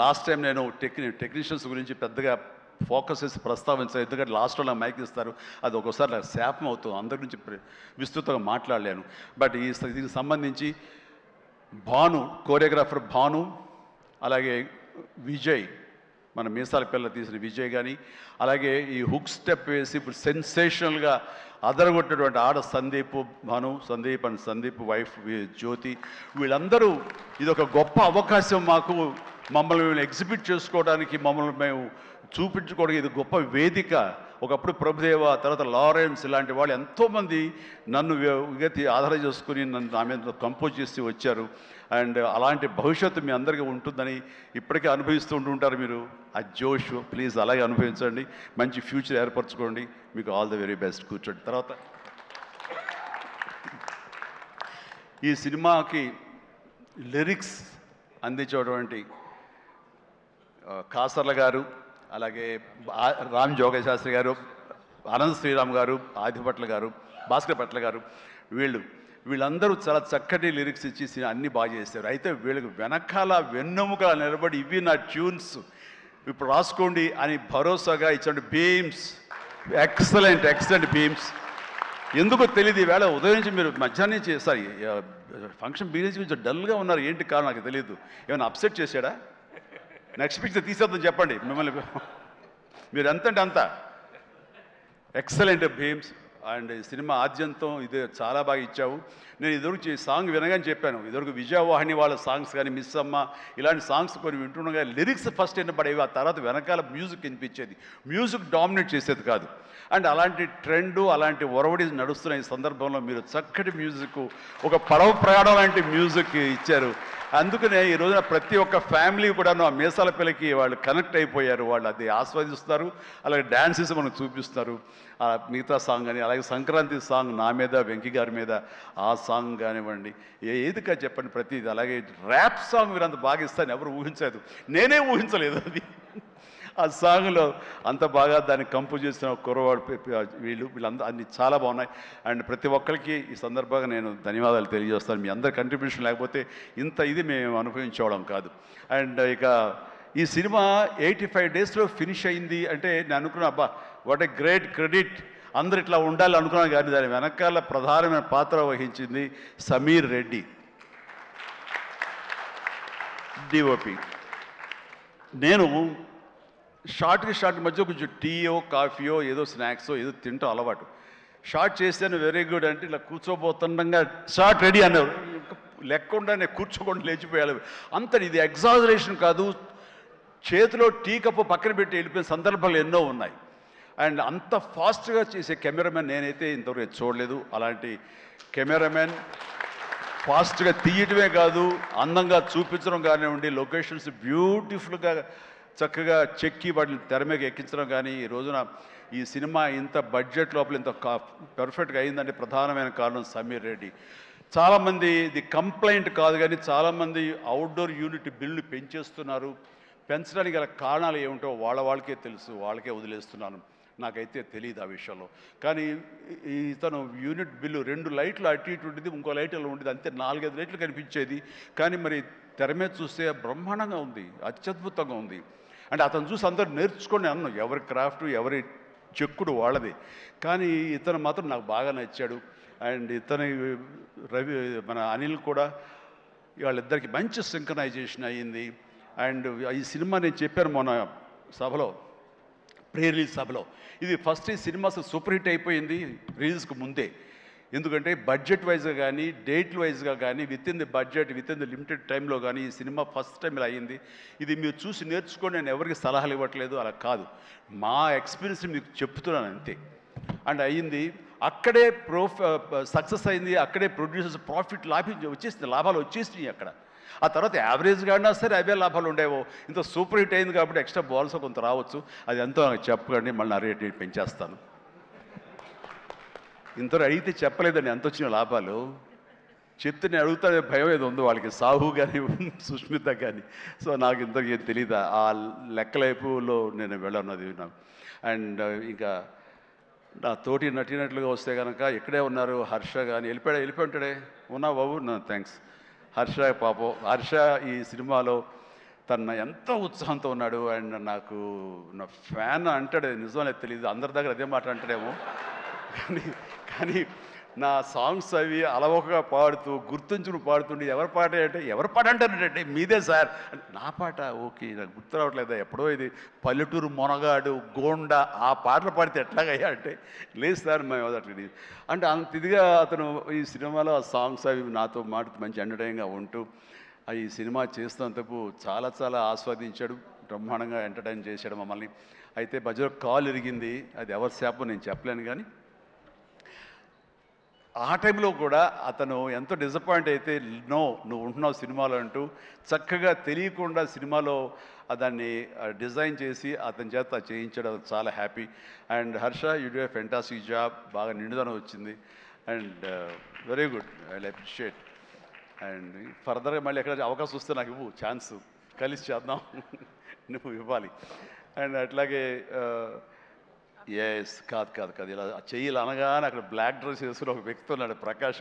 Last time నేను technicians గురించి పెద్దగా ఫోకస్ చేసి ప్రస్తావించాను, ఎందుకంటే లాస్ట్లో నాకు మైక్ ఇస్తారు, అది ఒక్కోసారి నాకు శాపం అవుతుంది, అందరి గురించి విస్తృతంగా మాట్లాడలేను. బట్ దీనికి సంబంధించి భాను, కోరియోగ్రాఫర్ భాను, అలాగే విజయ్, మన మీసాల పిల్ల తీసిన విజయ్ కానీ, అలాగే ఈ హుక్ స్టెప్ వేసి ఇప్పుడు సెన్సేషనల్గా అదరగొట్టినటువంటి ఆడ సందీప్, భాను, సందీప్ వైఫ్ జ్యోతి, వీళ్ళందరూ ఇది ఒక గొప్ప అవకాశం మాకు, మమ్మల్ని ఎగ్జిబిట్ చేసుకోవడానికి, మమ్మల్ని మేము చూపించుకోవడానికి ఇది గొప్ప వేదిక. ఒకప్పుడు ప్రభుదేవ, తర్వాత లారెన్స్, ఇలాంటి వాళ్ళు ఎంతోమంది నన్ను ఆధారం చేసుకుని నన్ను నా మీద కంపోజ్ చేసి వచ్చారు. అండ్ అలాంటి భవిష్యత్తు మీ అందరికీ ఉంటుందని ఇప్పటికే అనుభవిస్తూ ఉంటుంటారు మీరు. ఆ జోష్ ప్లీజ్ అలాగే అనుభవించండి, మంచి ఫ్యూచర్ ఏర్పరచుకోండి. మీకు ఆల్ ది వెరీ బెస్ట్. కూర్చోండి. తర్వాత ఈ సినిమాకి లిరిక్స్ అందించేటువంటి కాసర్ల గారు, అలాగే రామ్ జోగశాస్త్రి గారు, అనంత్ శ్రీరామ్ గారు, ఆదిపట్ల గారు, భాస్కర్ పట్ల గారు, వీళ్ళందరూ చాలా చక్కటి లిరిక్స్ ఇచ్చి అన్నీ బాగా చేశారు. అయితే వీళ్ళకి వెనకాల వెన్నెముక నిలబడి ఇవి నా ట్యూన్స్ ఇప్పుడు రాసుకోండి అని భరోసాగా ఇచ్చిన బీమ్స్, ఎక్సలెంట్ బీమ్స్. ఎందుకో తెలియదు, ఈవేళ ఉదయం నుంచి మీరు మధ్యాహ్నం నుంచి సారీ ఫంక్షన్ బిగిన నుంచి కొంచెం డల్గా ఉన్నారు, ఏంటి కారణం నాకు తెలియదు. ఏమైనా అప్సెట్ చేశాడా? నెక్స్ట్ పిక్చర్ తీసేద్దాం చెప్పండి మిమ్మల్ని. మీరు ఎంతంటే అంత ఎక్సలెంట్ భీమ్స్. అండ్ సినిమా ఆద్యంతం ఇదే చాలా బాగా ఇచ్చావు. నేను ఇదివరకు సాంగ్ వినగానే చెప్పాను, ఇదివరకు విజయవాహిని వాళ్ళ సాంగ్స్ కానీ, మిస్ అమ్మ, ఇలాంటి సాంగ్స్ కొన్ని వింటుండగా లిరిక్స్ ఫస్ట్ వినపడేవి, ఆ తర్వాత వెనకాల మ్యూజిక్ వినిపించేది, మ్యూజిక్ డామినేట్ చేసేది కాదు. అండ్ అలాంటి ట్రెండు, అలాంటి ఒరవడి నడుస్తున్న ఈ సందర్భంలో మీరు చక్కటి మ్యూజిక్, ఒక పడవ ప్రయాణం లాంటి మ్యూజిక్ ఇచ్చారు. అందుకనే ఈ రోజున ప్రతి ఒక్క ఫ్యామిలీ కూడాను ఆ మీసాల పిల్లకి వాళ్ళు కనెక్ట్ అయిపోయారు, వాళ్ళు అది ఆస్వాదిస్తారు, అలాగే డ్యాన్సెస్ మనకు చూపిస్తారు. మిగతా సాంగ్ కానీ, అలాగే సంక్రాంతి సాంగ్ నా మీద, వెంకీ గారి మీద, ఆ సాంగ్ కానివ్వండి, ఏదిగా చెప్పండి ప్రతిది. అలాగే ర్యాప్ సాంగ్ మీరు అంత బాగా ఇస్తాను ఎవరు ఊహించలేదు, నేనే ఊహించలేదు అది. ఆ సాంగ్లో అంత బాగా దాన్ని కంపోజ్ చేసిన కుర్రవాడు వీళ్ళందరూ అన్ని చాలా బాగున్నాయి. అండ్ ప్రతి ఒక్కరికి ఈ సందర్భంగా నేను ధన్యవాదాలు తెలియజేస్తాను. మీ అందరి కంట్రిబ్యూషన్ లేకపోతే ఇంత ఇది మేము అనుభవించుకోవడం కాదు. అండ్ ఇక ఈ సినిమా 85 డేస్లో ఫినిష్ అయింది అంటే నేను అనుకున్నా, అబ్బా వాట్ ఏ గ్రేట్ క్రెడిట్, అందరు ఇట్లా ఉండాలి అనుకున్నాను. కానీ దాని వెనకాల ప్రధానమైన పాత్ర వహించింది సమీర్ రెడ్డి, డిఓపి. నేను షార్ట్ మధ్య కొంచెం టీయో కాఫీయో ఏదో స్నాక్సో ఏదో తింటూ అలవాటు. షార్ట్ చేశాను, వెరీ గుడ్ అంటే ఇలా కూర్చోబోతుండగా షార్ట్ రెడీ అన్నారు. లెక్కకుండా నేను కూర్చోకుండా లేచిపోయాలి. అంత ఇది ఎగ్జాజరేషన్ కాదు, చేతిలో టీ కప్పు పక్కన పెట్టి వెళ్ళిపోయిన సందర్భాలు ఎన్నో ఉన్నాయి. అండ్ అంత ఫాస్ట్గా చేసే కెమెరామెన్ నేనైతే ఇంతవరకు చూడలేదు. అలాంటి కెమెరామెన్ ఫాస్ట్గా తీయటమే కాదు, అందంగా చూపించడం కానివ్వండి, లొకేషన్స్ బ్యూటిఫుల్గా చక్కగా చెక్కి వాటిని తెర మీద ఎక్కించడం కానీ, ఈ రోజున ఈ సినిమా ఇంత బడ్జెట్ లోపల ఇంత పర్ఫెక్ట్గా అయిందంటే ప్రధానమైన కారణం సమీర్ రెడ్డి. చాలామంది ఇది కంప్లైంట్ కాదు కానీ చాలామంది అవుట్డోర్ యూనిట్ బిల్లు పెంచేస్తున్నారు. పెంచడానికి గల కారణాలు ఏమిటో వాళ్ళకే తెలుసు, వాళ్ళకే వదిలేస్తున్నాను, నాకైతే తెలియదు ఆ విషయంలో. కానీ ఇతను యూనిట్ బిల్లు 2 లైట్లు అటు ఇటు ఉండేది, ఇంకో లైట్ అలా ఉండేది, అంతే 4-5 లైట్లు కనిపించేది. కానీ మరి తెర మీద చూస్తే బ్రహ్మాండంగా ఉంది, అత్యద్భుతంగా ఉంది. అంటే అతను చూసి అందరూ నేర్చుకొని అన్నాం, ఎవరి క్రాఫ్ట్ ఎవరి చెక్కుడు వాళ్ళది. కానీ ఇతను మాత్రం నాకు బాగా నచ్చాడు. అండ్ ఇతని మన అనిల్ కూడా, వాళ్ళిద్దరికి మంచి సింక్రనైజేషన్ అయ్యింది. అండ్ ఈ సినిమా నేను చెప్పాను మొన్న సభలో, ప్రీ రిలీజ్ సభలో, ఇది ఫస్ట్ ఈ సినిమా సూపర్ హిట్ అయిపోయింది రిలీజ్కి ముందే. ఎందుకంటే బడ్జెట్ వైజ్గా కానీ, డేట్ వైజ్గా కానీ, with in the budget, with in the limited టైంలో కానీ ఈ సినిమా ఫస్ట్ టైం ఇలా అయ్యింది. ఇది మీరు చూసి నేర్చుకొని నేను ఎవరికి సలహాలు ఇవ్వట్లేదు, అలా కాదు, మా ఎక్స్పీరియన్స్ మీకు చెప్తున్నాను అంతే. అండ్ అయ్యింది, అక్కడే సక్సెస్ అయింది, అక్కడే ప్రొడ్యూసర్స్ ప్రాఫిట్ లాభాలు వచ్చేసినాయి అక్కడ. ఆ తర్వాత యావరేజ్గా అయినా సరే అవే లాభాలు ఉండేవో. ఇంత సూపర్ హిట్ అయింది కాబట్టి ఎక్స్ట్రా బాల్స్ కొంత రావచ్చు, అది ఎంతో నాకు చెప్పకండి, మళ్ళీ నా రేట్ పెంచేస్తాను. ఇంతలో అడిగితే చెప్పలేదండి ఎంత వచ్చిన లాభాలు, చెప్తే నేను అడుగుతానే భయం ఏదో ఉందో వాళ్ళకి, సాహు కానీ సుష్మిత కానీ. సో నాకు ఇంతకు ఏం తెలీదా, ఆ లెక్కలైపులో నేను వెళ్ళన్నది నాకు. అండ్ ఇంకా నా తోటి నటినట్లుగా వస్తే కనుక ఇక్కడే ఉన్నారు హర్ష కానీ, వెళ్ళిపోయి ఉంటాడే, ఉన్నా బాబు, థ్యాంక్స్. హర్ష పాపం, హర్ష ఈ సినిమాలో తను ఎంతో ఉత్సాహంతో ఉన్నాడు. అండ్ నాకు నా ఫ్యాన్ అంటాడు, నిజమనే తెలియదు, అందరి దగ్గర అదే మాట అంటాడేమో. కానీ కానీ నా సాంగ్స్ అవి అలవోకగా పాడుతూ గుర్తుంచుకుని పాడుతుండే, ఎవరి పాట అంటే ఎవరి పాట అంటారంటే మీదే సార్ అంటే, నా పాట ఓకే నాకు గుర్తు రావట్లేదా, ఎప్పుడో ఇది పల్లెటూరు మొనగాడు గోండా ఆ పాటలు పాడితే ఎట్లాగయ్యా అంటే, లేదు సార్ మేము అట్లా అంటే అంత ఇదిగా అతను ఈ సినిమాలో ఆ సాంగ్స్ అవి నాతో మాట మంచి ఎంటర్టైన్గా ఉంటూ ఈ సినిమా చేస్తున్నందుకు చాలా చాలా ఆస్వాదించాడు, బ్రహ్మాండంగా ఎంటర్టైన్ చేశాడు మమ్మల్ని. అయితే మధ్యలో కాలు ఇరిగింది, అది ఎవరి శాపం నేను చెప్పలేను. కానీ ఆ టైంలో కూడా అతను ఎంతో డిసప్పాయింట్ అయితే, నో నువ్వు ఉంటున్నావు సినిమాలో అంటూ చక్కగా తెలియకుండా సినిమాలో దాన్ని డిజైన్ చేసి అతని చేత చేయించడం చాలా happy. And Harsha, you do a fantastic job, బాగా నిండుదనం వచ్చింది. And very good, I appreciate. And ఫర్దర్గా మళ్ళీ ఎక్కడ అవకాశం వస్తే నాకు ఇవ్వు, ఛాన్స్ కలిసి చేద్దాం. నువ్వు ఇవ్వాలి. అండ్ అట్లాగే ఎస్, కాదు ఇలా చెయ్యాలి అనగానే అక్కడ బ్లాక్ డ్రెస్ వేసుకుని ఒక వ్యక్తి ఉన్నాడు, ప్రకాష్.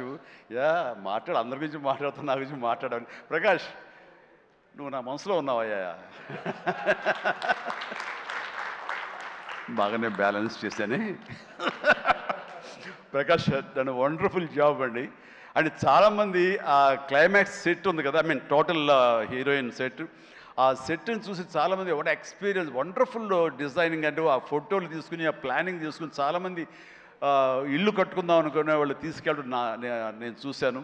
యా మాట్లాడు, అందరి గురించి మాట్లాడుతున్నా, నా గురించి మాట్లాడాను. ప్రకాష్, నువ్వు నా మనసులో ఉన్నావయ్యా. బాగానే బ్యాలెన్స్ చేశానే. ప్రకాష్ నన్ను వండర్ఫుల్ జాబ్ అండి. అండ్ చాలామంది ఆ క్లైమాక్స్ సెట్ ఉంది కదా, I mean total heroine set, ఆ సెట్ని చూసి చాలామంది ఒక ఎక్స్పీరియన్స్, వండర్ఫుల్ డిజైనింగ్ అంటే ఆ ఫోటోలు తీసుకుని ఆ ప్లానింగ్ తీసుకుని చాలామంది ఇల్లు కట్టుకుందాం అనుకునే వాళ్ళు తీసుకెళ్ళడం నేను చూశాను.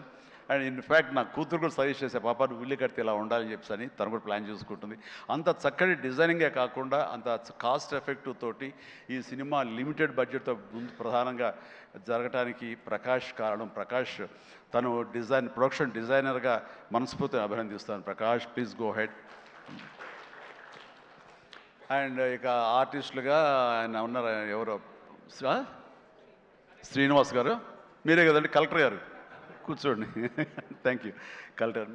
అండ్ ఇన్ఫ్యాక్ట్ నా కూతురు కూడా సజెస్ట్ చేసే, పాప నువ్వు ఇల్లు కడితే ఇలా ఉండాలని చెప్పని తను కూడా ప్లాన్ చేసుకుంటుంది. అంత చక్కటి డిజైనింగే కాకుండా అంత కాస్ట్ ఎఫెక్టివ్ తోటి ఈ సినిమా లిమిటెడ్ బడ్జెట్తో ముందు ప్రధానంగా జరగటానికి ప్రకాష్ కారణం. ప్రకాష్ తను ప్రొడక్షన్ డిజైనర్గా మనస్ఫూర్తిగా అభినందిస్తాను. Prakash, please go ahead. And ఇక ఆర్టిస్టులుగా ఆయన ఉన్నారు, ఎవరో శ్రీనివాస్ గారు, మీరే కదండి కలెక్టర్ గారు, కూర్చోండి. Thank you. కలెక్టర్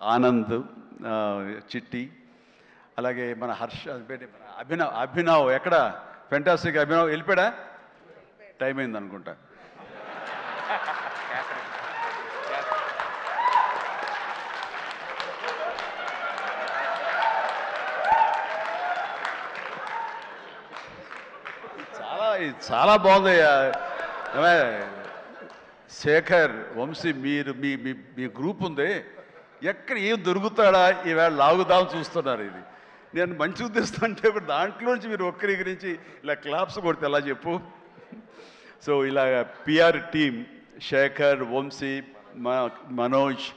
ఆనంద్, చిట్టి, అలాగే మన హర్ష, అభినవ్ ఎక్కడ ఫెంటాస్టిక్ అభినవ్ వెళ్ళిపోయాడా, టైం అయింది అనుకుంటా. చాలా బాగుందయ్యా. శేఖర్, వంశీ, మీరు మీ మీ గ్రూప్ ఉంది, ఎక్కడ ఏం దొరుకుతాడా ఈవేళ లాగుదాం చూస్తున్నారు. ఇది నేను మంచి ఉద్దేశం అంటే ఇప్పుడు దాంట్లోంచి మీరు ఒక్కరి గురించి ఇలా క్లాప్స్ కొడితే ఎలా చెప్పు. సో ఇలా PR team Shekhar, Vamshi, Manoj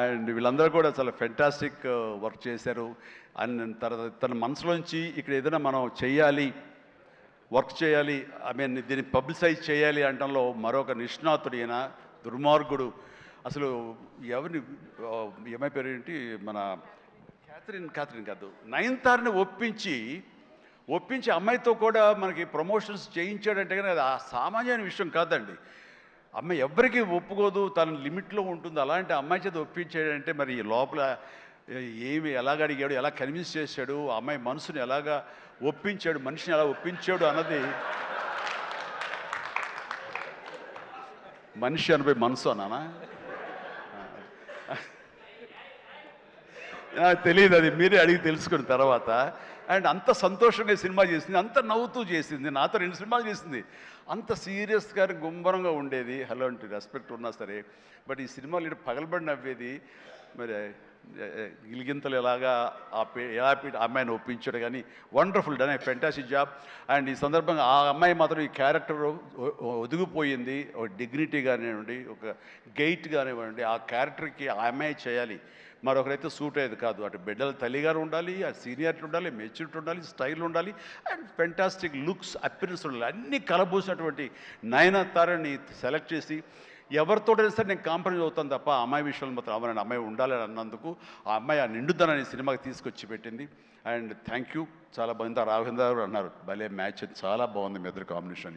and వీళ్ళందరూ కూడా చాలా ఫెంటాస్టిక్ వర్క్ చేశారు. అండ్ తర్వాత తన మనసులోంచి ఇక్కడ ఏదైనా మనం చెయ్యాలి, వర్క్ చేయాలి, ఐ మీన్ దీన్ని పబ్లిసైజ్ చేయాలి అంటంలో మరొక నిష్ణాతుడు ఈయన, దుర్మార్గుడు. అసలు ఎవరిని, ఏమై పేరు ఏంటి, మన క్యాథరిన్ కాదు, నయనతారని ఒప్పించి అమ్మాయితో కూడా మనకి ప్రమోషన్స్ చేయించాడంటే కానీ అది ఆ సామాన్యమైన విషయం కాదండి. అమ్మాయి ఎవ్వరికీ ఒప్పుకోదు, తన లిమిట్లో ఉంటుంది. అలాంటి అమ్మాయి చేత ఒప్పించాడంటే మరి లోపల ఏమి ఎలాగ అడిగాడు, ఎలా కన్విన్స్ చేశాడు, ఆ అమ్మాయి మనసుని ఎలాగా ఒప్పించాడు, మనిషిని ఎలా ఒప్పించాడు అన్నది, మనిషి అనిపై మనసు అన్నానా తెలియదు, అది మీరే అడిగి తెలుసుకున్న తర్వాత. అండ్ అంత సంతోషంగా సినిమా చేసింది, అంత నవ్వుతూ చేసింది, నాతో 2 సినిమాలు చేసింది. అంత సీరియస్గా గుంభరంగా ఉండేది, అలాంటి రెస్పెక్ట్ ఉన్నా సరే. బట్ ఈ సినిమాలో ఇటు పగలబడి నవ్వేది. మరి గిలిగింతలు ఎలాగా ఎలా అమ్మాయిని ఒప్పించాడు. కానీ wonderful done, fantastic job. And ఈ సందర్భంగా ఆ అమ్మాయి మాత్రం ఈ క్యారెక్టర్ ఒదిగిపోయింది. ఒక డిగ్నిటీ కానివ్వండి, ఒక గెయిట్ కానివ్వండి, ఆ క్యారెక్టర్కి ఆ అమ్మాయి చేయాలి, మరొకరైతే సూట్ అయ్యేది కాదు. అటు బిడ్డల తల్లిగారు ఉండాలి, ఆ సీనియారిటీ ఉండాలి, మెచ్యూరిటీ ఉండాలి, స్టైల్ ఉండాలి, అండ్ ఫెంటాస్టిక్ లుక్స్, అపిరెన్స్ ఉండాలి. అన్నీ కలబోసినటువంటి నయనతారని సెలెక్ట్ చేసి ఎవరితోటైనా సరే నేను కాంప్రమైజ్ అవుతాను తప్ప ఆ అమ్మాయి విషయంలో మాత్రం అమ్మాయి అమ్మాయి ఉండాలని అన్నందుకు ఆ అమ్మాయి ఆ నిండుదనాన్ని సినిమాకి తీసుకొచ్చి పెట్టింది. And thank you. చాలా బాగుంది. రాఘవేంద్ర గారు అన్నారు భలే మ్యాచ్, చాలా బాగుంది మీ ఇద్దరు కాంబినేషన్.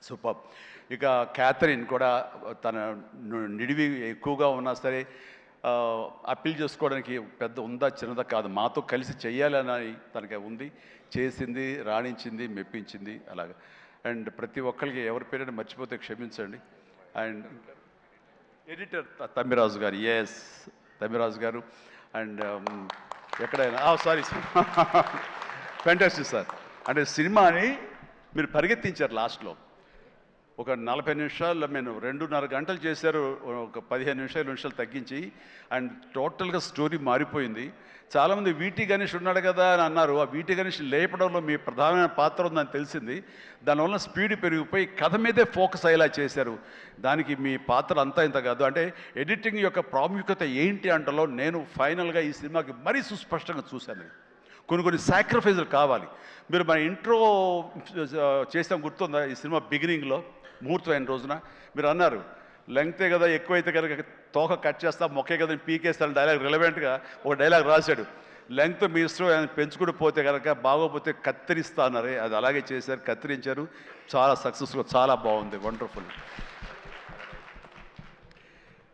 సూపర్. ఇక క్యాథరిన్ కూడా తన నిడివి ఎక్కువగా ఉన్నా సరే అప్పీల్ చేసుకోవడానికి పెద్ద ఉందా చిన్నదా కాదు, మాతో కలిసి చెయ్యాలని తనకి ఉంది, చేసింది, రాణించింది, మెప్పించింది అలాగా. అండ్ ప్రతి ఒక్కరికి ఎవరి పేరైనా మర్చిపోతే క్షమించండి. అండ్ ఎడిటర్ తమ్మిరాజు గారు, ఎస్ తమ్మిరాజు గారు, అండ్ ఎక్కడైనా సారీ సార్, ఫ్యాంటాస్టిక్ సార్. అంటే సినిమాని మీరు పరిగెత్తించారు లాస్ట్లో. ఒక 40 నిమిషాల్లో నేను 2.5 గంటలు చేశారు, ఒక 15 నిమిషాలు తగ్గించి. అండ్ టోటల్గా స్టోరీ మారిపోయింది. చాలామంది వీటి గణేష్ ఉన్నాడు కదా అని అన్నారు. ఆ వీటి గణేష్ లేపడంలో మీ ప్రధానమైన పాత్ర ఉందని తెలిసింది. దానివల్ల స్పీడ్ పెరిగిపోయి కథ మీదే ఫోకస్ అయ్యేలా చేశారు. దానికి మీ పాత్ర అంతా ఇంత కాదు. అంటే ఎడిటింగ్ యొక్క ప్రాముఖ్యత ఏంటి అంటలో నేను ఫైనల్గా ఈ సినిమాకి మరీ సుస్పష్టంగా చూశాను. కొన్ని సాక్రిఫైజులు కావాలి. మీరు మన ఇంట్రో చేసాం గుర్తుందా? ఈ సినిమా బిగినింగ్లో ముహూర్తం అయిన రోజున మీరు అన్నారు, లెంగ్తే కదా ఎక్కువైతే కనుక తోక కట్ చేస్తా, మొక్కే కదా పీకేస్తాను డైలాగ్. రిలవెంట్గా ఒక డైలాగ్ రాశాడు, లెంగ్త్ మీ ఇష్టం, ఆయన పెంచుకుంటూ పోతే కనుక బాగోపోతే కత్తిరిస్తా అన్నారే, అది అలాగే చేశారు, కత్తిరించారు. చాలా సక్సెస్ఫుల్, చాలా బాగుంది, వండర్ఫుల్.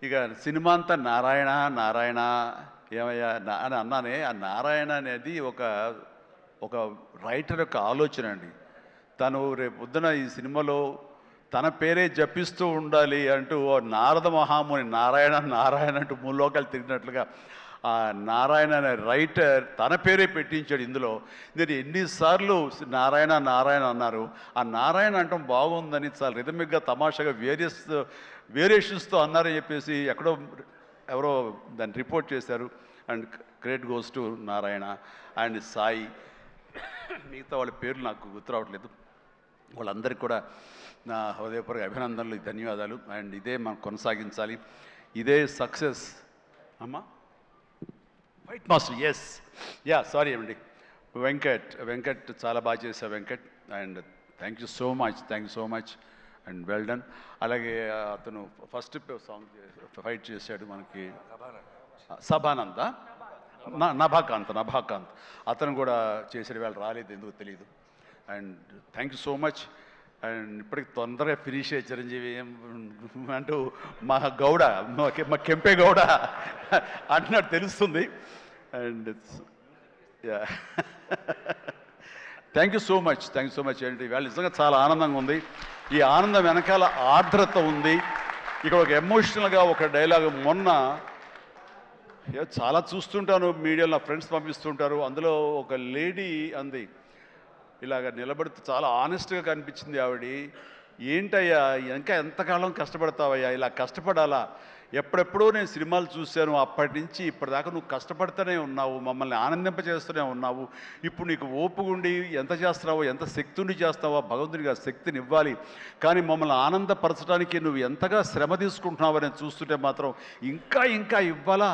ఇక సినిమా అంతా నారాయణ నారాయణ ఏమయ్యా అని అన్నానే. ఆ నారాయణ అనేది ఒక రైటర్ యొక్క ఆలోచన అండి. తను రేపు పొద్దున ఈ సినిమాలో తన పేరే జపిస్తూ ఉండాలి అంటూ నారద మహాముని నారాయణ నారాయణ అంటూ మూలోకాలు తిరిగినట్లుగా ఆ నారాయణ అనే రైటర్ తన పేరే పెట్టించాడు ఇందులో. నేను ఎన్నిసార్లు నారాయణ నారాయణ అన్నారు. ఆ నారాయణ అంటాం బాగుందని చాలా రిథమిక్గా తమాషాగా వేరియేషన్స్తో అన్నారని చెప్పేసి ఎవరో దాన్ని రిపోర్ట్ చేశారు. And credit goes to Narayana and Sai. మిగతా వాళ్ళ పేర్లు నాకు గుర్తు రావట్లేదు. వాళ్ళందరికీ కూడా నా హృదయపూర్వక అభినందనలు, ధన్యవాదాలు. అండ్ ఇదే మనం కొనసాగించాలి, ఇదే సక్సెస్. అమ్మా వైట్ మాస్టర్, ఎస్ సారీ అండి, వెంకట్ చాలా బాగా చేశారు Venkat. And thank you so much and well done. అలాగే అతను ఫస్ట్ సాంగ్ ఫైట్ చేశాడు మనకి సభానంద, నభాకాంత్ అతను కూడా చేసాడు. వాళ్ళు రాలేదు, ఎందుకు తెలియదు. And thank you so much. And ఇప్పటికి తొందరగా ఫినిష్ అయ్యే చిరంజీవి అంటూ మా గౌడ, మా కెంపే గౌడ అంటున్నాడు తెలుస్తుంది. And thank you so much ఏంటి వాళ్ళు నిజంగా చాలా ఆనందంగా ఉంది. ఈ ఆనందం వెనకాల ఆర్ద్రత ఉంది. ఇక్కడ ఒక ఎమోషనల్గా ఒక డైలాగ్ మొన్న చాలా చూస్తుంటాను మీడియాలో, నా ఫ్రెండ్స్ పంపిస్తుంటారు. అందులో ఒక లేడీ అంది, ఇలాగ నిలబడుతూ చాలా ఆనెస్ట్గా కనిపించింది ఆవిడ. ఏంటయ్యా ఇంకా ఎంతకాలం కష్టపడతావయ్యా, ఇలా కష్టపడాలా? ఎప్పుడెప్పుడో నేను సినిమాలు చూశాను, అప్పటి నుంచి ఇప్పటిదాకా నువ్వు కష్టపడుతూనే ఉన్నావు, మమ్మల్ని ఆనందింపజేస్తూనే ఉన్నావు. ఇప్పుడు నీకు ఓపుగుండి ఎంత చేస్తున్నావో, ఎంత శక్తిని చేస్తావో, భగవంతుడికి ఆ శక్తిని ఇవ్వాలి. కానీ మమ్మల్ని ఆనందపరచడానికి నువ్వు ఎంతగా శ్రమ తీసుకుంటున్నావో నేను చూస్తుంటే మాత్రం ఇంకా ఇవ్వాలా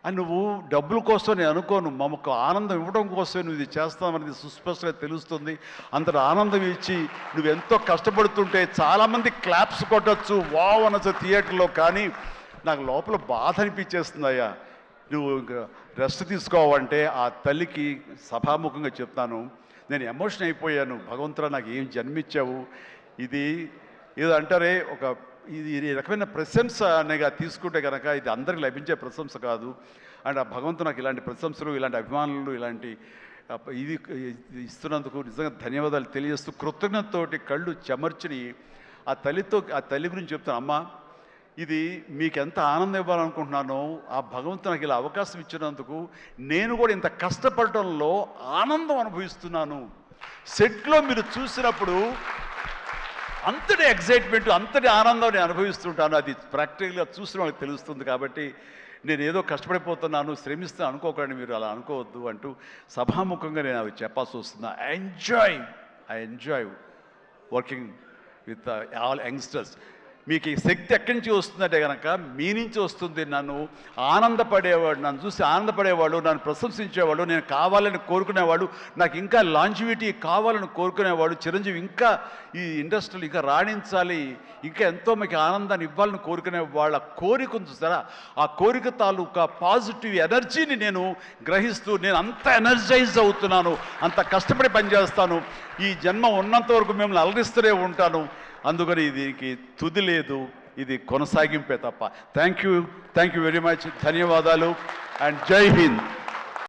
అని నువ్వు డబ్బుల కోసం నేను అనుకోను, మమ్మకు ఆనందం ఇవ్వడం కోసమే నువ్వు ఇది చేస్తావనేది సుస్పష్టంగా తెలుస్తుంది. అంతటి ఆనందం ఇచ్చి నువ్వు ఎంతో కష్టపడుతుంటే చాలామంది క్లాప్స్ కొట్టచ్చు, వావ్ అనొచ్చు థియేటర్లో. కానీ నాకు లోపల బాధ అనిపించేస్తుందయ్యా. నువ్వు రెస్ట్ తీసుకోవాలంటే ఆ తల్లికి సభాముఖంగా చెప్తాను, నేను ఎమోషన్ అయిపోయాను. భగవంతుడా నాకు ఏం జన్మించావు. ఇది ఏదో అంటారే, ఇది రకమైన ప్రశంస అనేగా తీసుకుంటే కనుక ఇది అందరికి లభించే ప్రశంస కాదు. అండ్ ఆ భగవంతుడు నాకు ఇలాంటి ప్రశంసలు, ఇలాంటి అభిమానులు, ఇలాంటి ఇది ఇస్తున్నందుకు నిజంగా ధన్యవాదాలు తెలియజేస్తూ కృతజ్ఞతతోటి కళ్ళు చెమర్చిని ఆ తల్లి గురించి చెప్తాను. అమ్మ, ఇది మీకు ఎంత ఆనందం ఇవ్వాలనుకుంటున్నానో ఆ భగవంతుడు నాకు ఇలా అవకాశం ఇచ్చినందుకు నేను కూడా ఇంత కష్టపడటంలో ఆనందం అనుభవిస్తున్నాను. సెట్లో మీరు చూసినప్పుడు అంతటి ఎగ్జైట్మెంట్, అంతటి ఆనందం నేను అనుభవిస్తుంటాను. అది ప్రాక్టికల్గా చూసిన వాళ్ళకి తెలుస్తుంది. కాబట్టి నేను ఏదో కష్టపడిపోతున్నాను, శ్రమిస్తాను అనుకోకండి, మీరు అలా అనుకోవద్దు అంటూ సభాముఖంగా నేను అవి చెప్పాల్సి వస్తుంది. I enjoy working with all youngsters. మీకు ఈ శక్తి ఎక్కడి నుంచి వస్తుందంటే కనుక మీ నుంచి వస్తుంది. నన్ను చూసి ఆనందపడేవాళ్ళు, నన్ను ప్రశంసించేవాళ్ళు, నేను కావాలని కోరుకునేవాళ్ళు, నాకు ఇంకా లాంజివిటీ కావాలని కోరుకునేవాడు, చిరంజీవి ఇంకా ఈ ఇండస్ట్రీలో ఇంకా రాణించాలి, ఇంకా ఎంతో మీకు ఆనందాన్ని ఇవ్వాలని కోరుకునే వాళ్ళ కోరిక ఉంది చూసారా, ఆ కోరిక తాలూకా పాజిటివ్ ఎనర్జీని నేను గ్రహిస్తూ నేను అంత ఎనర్జైజ్ అవుతున్నాను, అంత కష్టపడి పనిచేస్తాను. ఈ జన్మ ఉన్నంత వరకు మిమ్మల్ని అలరిస్తూనే ఉంటాను. అందుకని దీనికి తుది లేదు, ఇది కొనసాగింపే తప్ప. Thank you very much. ధన్యవాదాలు అండ్ జై హింద్.